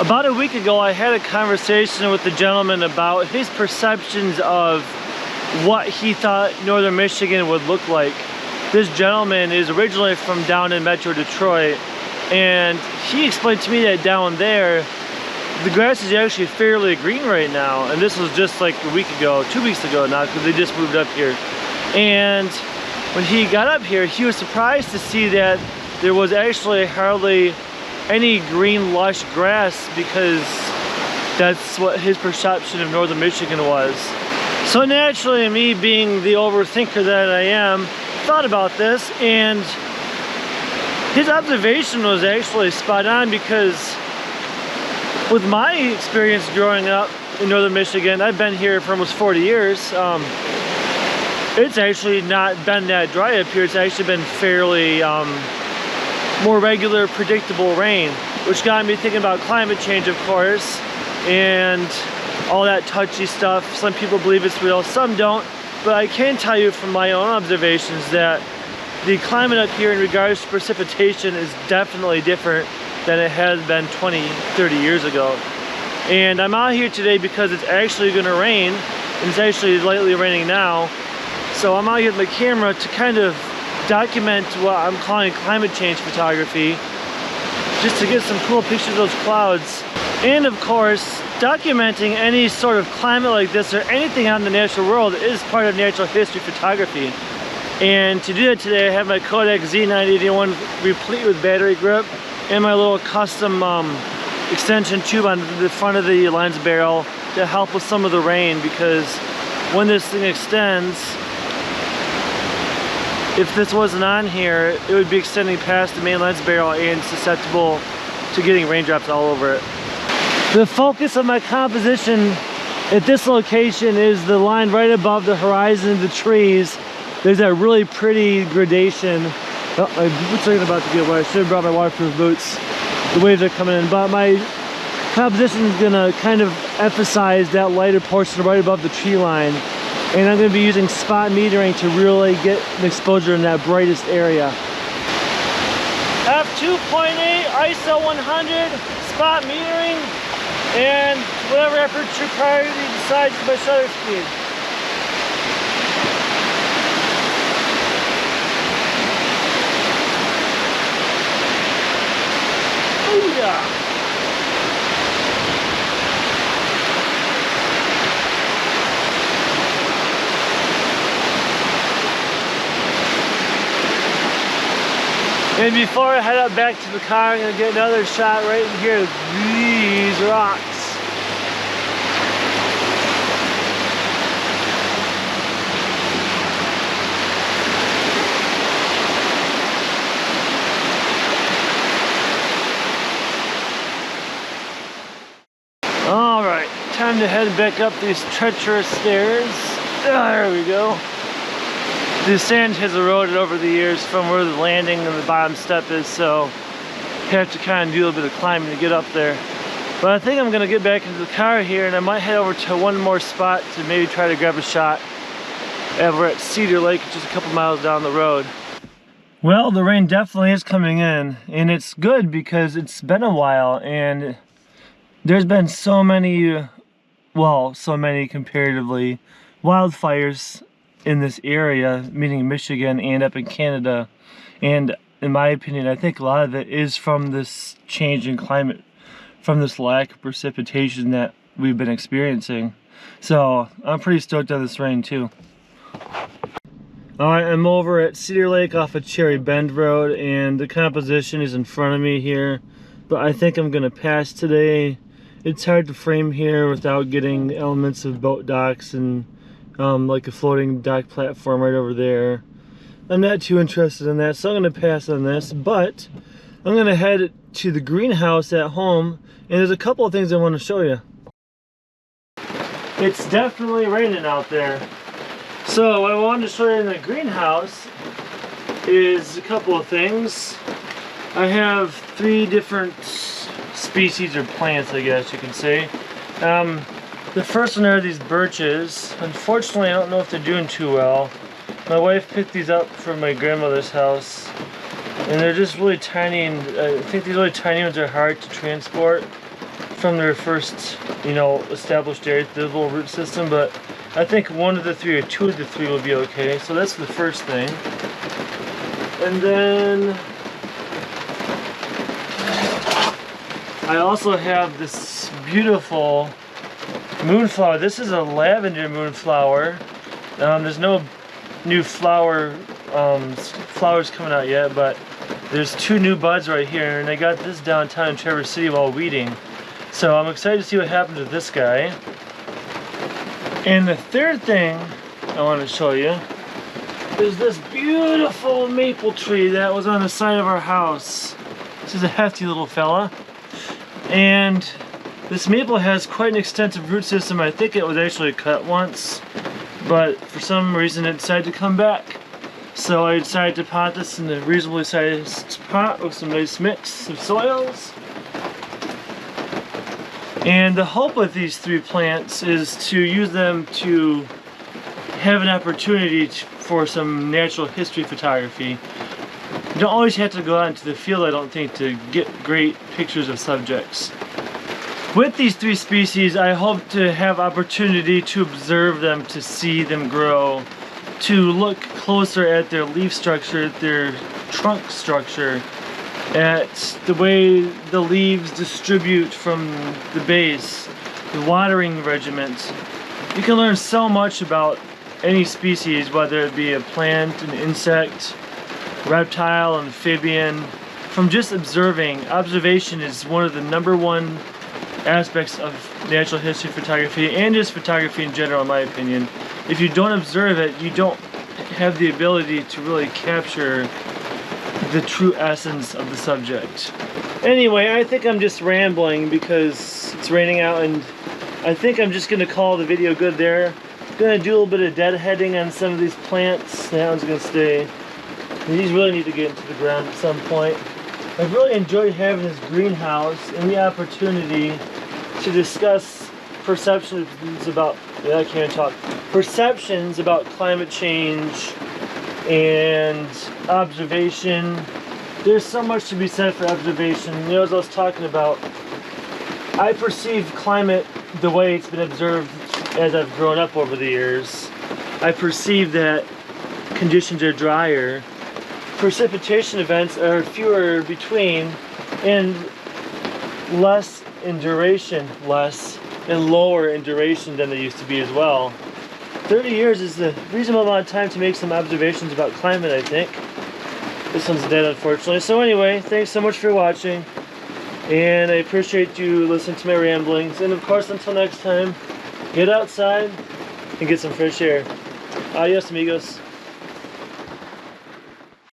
About a week ago, I had a conversation with the gentleman about his perceptions of what he thought northern Michigan would look like. This gentleman is originally from down in Metro Detroit, and he explained to me that down there, the grass is actually fairly green right now. And this was just like a week ago, 2 weeks ago now, because they just moved up here. And when he got up here, he was surprised to see that there was actually hardly any green lush grass, because that's what his perception of northern Michigan was. So naturally, me being the overthinker that I am, thought about this, and his observation was actually spot on, because with my experience growing up in northern Michigan, I've been here for almost 40 years, it's actually not been that dry up here. It's actually been fairly more regular, predictable rain, which got me thinking about climate change, of course, and all that touchy stuff. Some people believe it's real, some don't, but I can tell you from my own observations that the climate up here in regards to precipitation is definitely different than it has been 20, 30 years ago. And I'm out here today because it's actually going to rain, and it's actually lightly raining now. So I'm out here with my camera to kind of document what I'm calling climate change photography, just to get some cool pictures of those clouds. And of course, documenting any sort of climate like this or anything out in the natural world is part of natural history photography. And to do that today, I have my Kodak Z-981 replete with battery grip and my little custom extension tube on the front of the lens barrel to help with some of the rain, because when this thing extends, if this wasn't on here, it would be extending past the main lens barrel and susceptible to getting raindrops all over it. The focus of my composition at this location is the line right above the horizon of the trees. There's that really pretty gradation. Oh, my boots are about to get wet. I should have brought my waterproof boots. The waves are coming in, but my composition is gonna kind of emphasize that lighter portion right above the tree line. And I'm gonna be using spot metering to really get an exposure in that brightest area. F2.8 ISO 100 spot metering, and whatever aperture priority decides my shutter speed. Oh yeah! And before I head up back to the car, I'm gonna get another shot right in here of these rocks. All right, time to head back up these treacherous stairs. There we go. The sand has eroded over the years from where the landing and the bottom step is, so you have to kind of do a little bit of climbing to get up there. But I think I'm gonna get back into the car here, and I might head over to one more spot to maybe try to grab a shot over at Cedar Lake, just a couple miles down the road. Well, the rain definitely is coming in, and it's good because it's been a while, and there's been so many, well, so many comparatively, wildfires in this area, meaning Michigan and up in Canada. And in my opinion, I think a lot of it is from this change in climate, from this lack of precipitation that we've been experiencing. So I'm pretty stoked on this rain too. Alright, I'm over at Cedar Lake off of Cherry Bend Road, and the composition is in front of me here, but I think I'm gonna pass today. It's hard to frame here without getting elements of boat docks and like a floating dock platform right over there. I'm not too interested in that, so I'm going to pass on this, but I'm going to head to the greenhouse at home, and there's a couple of things I want to show you. It's definitely raining out there. So what I wanted to show you in the greenhouse is a couple of things. I have 3 different species or plants, I guess you can say. The first one are these birches. Unfortunately, I don't know if they're doing too well. My wife picked these up from my grandmother's house, and they're just really tiny, and I think these really tiny ones are hard to transport from their first, you know, established area, the little root system, but I think one of the three or two of the three will be okay. So that's the first thing. And then I also have this beautiful moonflower. This is a lavender moonflower. There's no new flowers coming out yet, but there's two new buds right here, and I got this downtown in Traverse City while weeding. So I'm excited to see what happens with this guy. And the third thing I want to show you is this beautiful maple tree that was on the side of our house. This is a hefty little fella. And this maple has quite an extensive root system. I think it was actually cut once, but for some reason it decided to come back. So I decided to pot this in a reasonably sized pot with some nice mix of soils. And the hope with these three plants is to use them to have an opportunity for some natural history photography. You don't always have to go out into the field, I don't think, to get great pictures of subjects. With these three species, I hope to have opportunity to observe them, to see them grow, to look closer at their leaf structure, at their trunk structure, at the way the leaves distribute from the base, the watering regiments. You can learn so much about any species, whether it be a plant, an insect, reptile, amphibian, from just observing. Observation is one of the #1 aspects of natural history photography, and just photography in general, in my opinion. If you don't observe it, you don't have the ability to really capture the true essence of the subject. Anyway, I think I'm just rambling because it's raining out, and I think I'm just going to call the video good there. I'm going to do a little bit of deadheading on some of these plants. That one's going to stay. These really need to get into the ground at some point. I've really enjoyed having this greenhouse and the opportunity to discuss perceptions about, perceptions about climate change and observation. There's so much to be said for observation. You know, as I was talking about, I perceive climate the way it's been observed as I've grown up over the years. I perceive that conditions are drier, precipitation events are fewer between, and less in duration, less and lower in duration than they used to be as well. 30 years is a reasonable amount of time to make some observations about climate, I think. This one's dead, unfortunately. So anyway, thanks so much for watching, and I appreciate you listening to my ramblings. And of course, until next time, get outside and get some fresh air. Adios, amigos.